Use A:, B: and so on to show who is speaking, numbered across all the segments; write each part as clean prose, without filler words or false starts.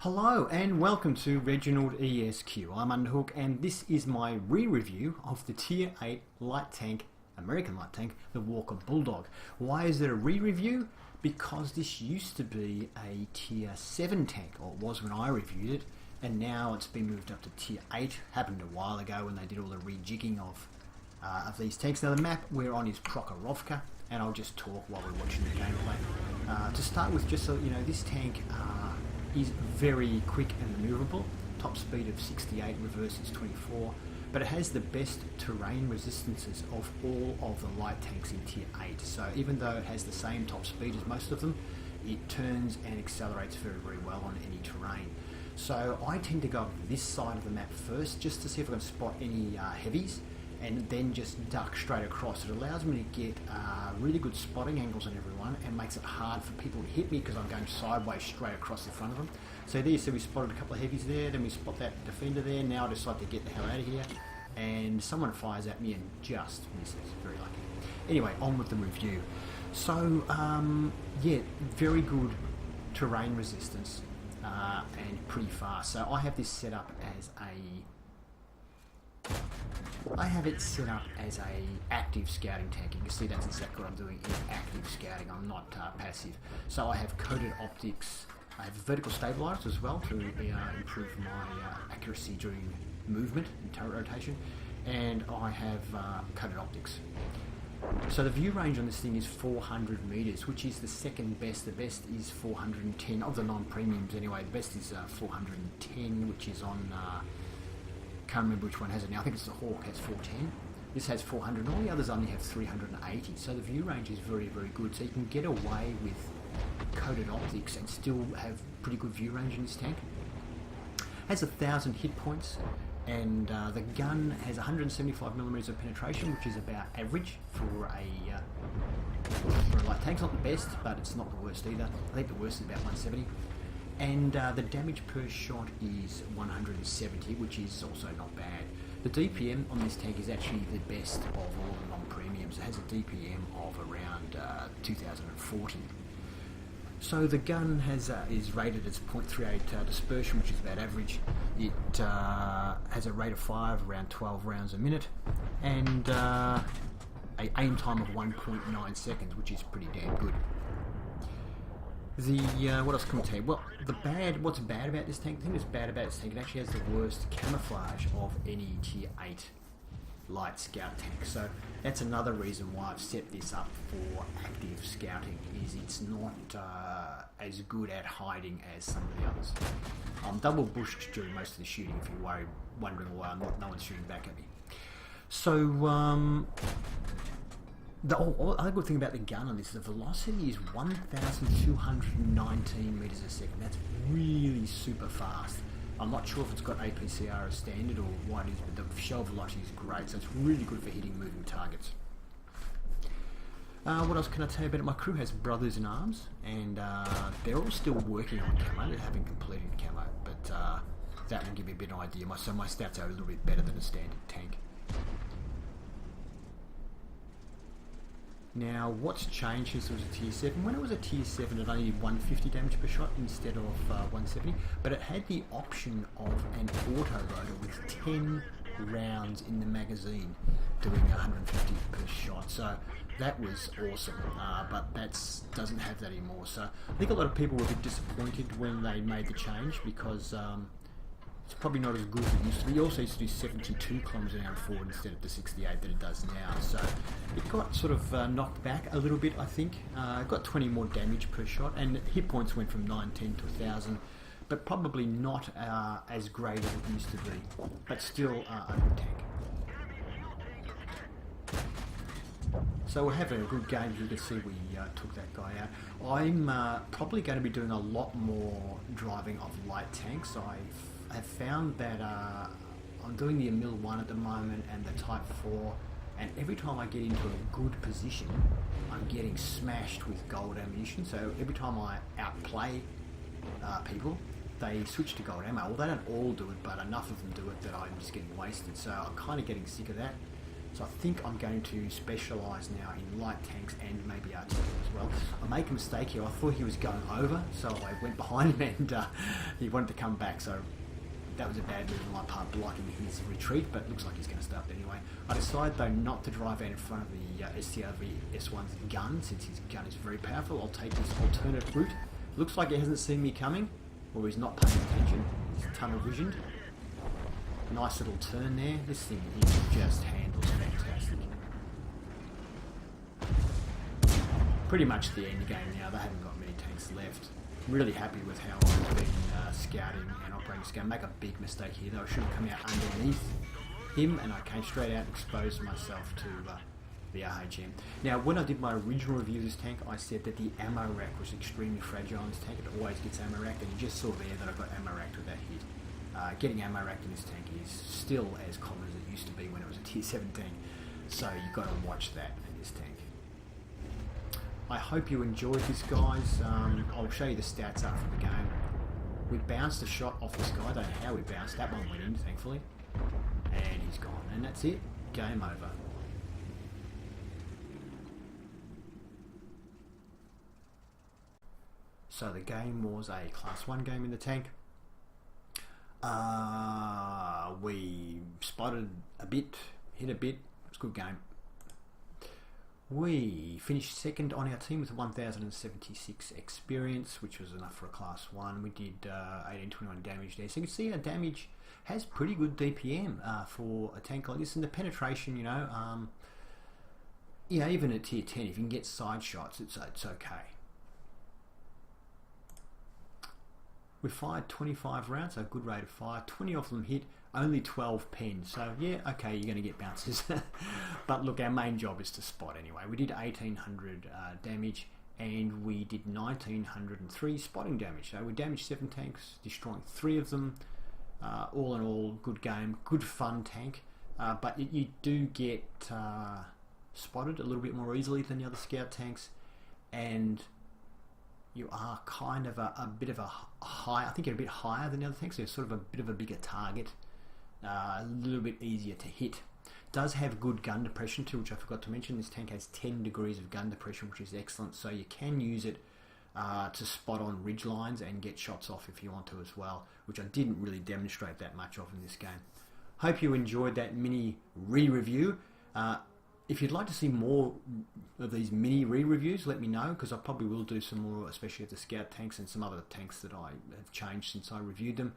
A: Hello and welcome to Reginaldesq. I'm Underhook and this is my re-review of the Tier 8 light tank, American light tank, the Walker Bulldog. Why is it a re-review? Because this used to be a Tier 7 tank, or it was when I reviewed it, and now it's been moved up to Tier 8. Happened a while ago when they did all the rejigging of these tanks. Now the map we're on is Prokhorovka, and I'll just talk while we're watching the gameplay. To start with, just so you know, this tank is very quick and maneuverable. Top speed of 68, reverse is 24, but it has the best terrain resistances of all of the light tanks in Tier 8. So even though it has the same top speed as most of them, it turns and accelerates very, very well on any terrain. So I tend to go up this side of the map first, just to see if I can spot any heavies, and then just duck straight across. It allows me to get really good spotting angles on everyone and makes it hard for people to hit me because I'm going sideways straight across the front of them. So there you see we spotted a couple of heavies there, then we spot that defender there. Now I decide to get the hell out of here, and someone fires at me and just misses. Very lucky. Anyway, on with the review. So yeah, very good terrain resistance and pretty fast. So I have this set up as a active scouting tank. You can see that's exactly what I'm doing in active scouting. I'm not passive. So I have coated optics. I have vertical stabilizers as well to improve my accuracy during movement and turret rotation. And I have coated optics. So the view range on this thing is 400 meters, which is the second best. The best is 410 of the non-premiums anyway. The best is 410, which is on. Can't remember which one has it now. I think it's the Hawk has 410. This has 400, and all the others only have 380. So the view range is very, very good. So you can get away with coated optics and still have pretty good view range in this tank. Has 1,000 hit points, and the gun has 175 millimeters of penetration, which is about average for a light tank. It's not the best, but it's not the worst either. I think the worst is about 170. And the damage per shot is 170, which is also not bad. The DPM on this tank is actually the best of all the non-premiums. It has a DPM of around 2040. So the gun is rated as 0.38 dispersion, which is about average. It has a rate of fire of around 12 rounds a minute, and a aim time of 1.9 seconds, which is pretty damn good. What else can we tell you? Well, what's bad about this tank? The thing that's bad about this tank, it actually has the worst camouflage of any Tier 8 light scout tank. So that's another reason why I've set this up for active scouting, is it's not as good at hiding as some of the others. I'm double bushed during most of the shooting, if you're wondering why no one's shooting back at me. So, the other good thing about the gun on this is the velocity is 1,219 meters a second. That's really super fast. I'm not sure if it's got APCR as standard or what it is, but the shell velocity is great, so it's really good for hitting moving targets. What else can I tell you about it? My crew has brothers in arms, and they're all still working on camo. They haven't completed camo, but that will give you a bit of an idea. So my stats are a little bit better than a standard tank. Now, what's changed since it was a Tier 7? When it was a Tier 7, it only did 150 damage per shot instead of 170, but it had the option of an auto-loader with 10 rounds in the magazine doing 150 per shot. So that was awesome, but that doesn't have that anymore. So I think a lot of people were a bit disappointed when they made the change, because it's probably not as good as it used to be. It also used to do 72 kilometers an hour forward instead of the 68 that it does now. So it got sort of knocked back a little bit, I think. It got 20 more damage per shot, and hit points went from 910 to 1,000, but probably not as great as it used to be, but still a good tank. So we're having a good game. You can see we took that guy out. I'm probably going to be doing a lot more driving of light tanks. I've found that I'm doing the Emil 1 at the moment and the Type 4, and every time I get into a good position, I'm getting smashed with gold ammunition. So every time I outplay people, they switch to gold ammo. Well, they don't all do it, but enough of them do it that I'm just getting wasted. So I'm kind of getting sick of that. So I think I'm going to specialise now in light tanks and maybe artillery as well. I make a mistake here. I thought he was going over, so I went behind him and he wanted to come back. So that was a bad move on my part, blocking his retreat, but looks like he's going to start anyway. I decided though not to drive out in front of the STRV S1's gun, since his gun is very powerful. I'll take this alternate route. Looks like he hasn't seen me coming, or he's not paying attention. He's tunnel visioned. Nice little turn there. This thing just handles fantastic. Pretty much the end game now. They haven't got many tanks left. Really happy with how I've been scouting and operating this game. Make a big mistake here though. I should have come out underneath him, and I came straight out and exposed myself to the RHM. Now, when I did my original review of this tank, I said that the ammo rack was extremely fragile in this tank. It always gets ammo racked, and you just saw there that I got ammo racked with that hit. Getting ammo racked in this tank is still as common as it used to be when it was a tier 17, so you've got to watch that in this tank. I hope you enjoyed this, guys. I'll show you the stats after the game. We bounced a shot off this guy. I don't know how we bounced. That one went in, thankfully. And he's gone. And that's it. Game over. So the game was a Class 1 game in the tank. We spotted a bit, hit a bit. It was a good game. We finished second on our team with 1,076 experience, which was enough for a Class 1. We did 1821 damage there. So you can see our damage has pretty good DPM for a tank like this. And the penetration, you know, even at tier 10, if you can get side shots, it's okay. We fired 25 rounds, so a good rate of fire. 20 of them hit, only 12 pens. So yeah, okay, you're going to get bounces. But look, our main job is to spot anyway. We did 1,800 damage, and we did 1,903 spotting damage. So we damaged 7 tanks, destroying 3 of them. All in all, good game, good fun tank. But you do get spotted a little bit more easily than the other scout tanks, and you are kind of a bit of a high, I think you're a bit higher than the other tanks, so you're sort of a bit of a bigger target, a little bit easier to hit. Does have good gun depression too, which I forgot to mention. This tank has 10 degrees of gun depression, which is excellent, so you can use it to spot on ridge lines and get shots off if you want to as well, which I didn't really demonstrate that much of in this game. Hope you enjoyed that mini re-review. If you'd like to see more of these mini re-reviews, let me know, because I probably will do some more, especially of the scout tanks and some other tanks that I have changed since I reviewed them.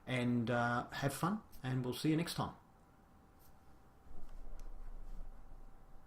A: And have fun, and we'll see you next time.